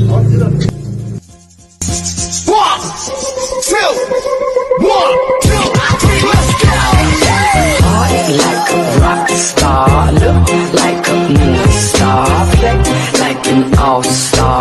Heart like a rock star, look like a movie star, flex like an all-star.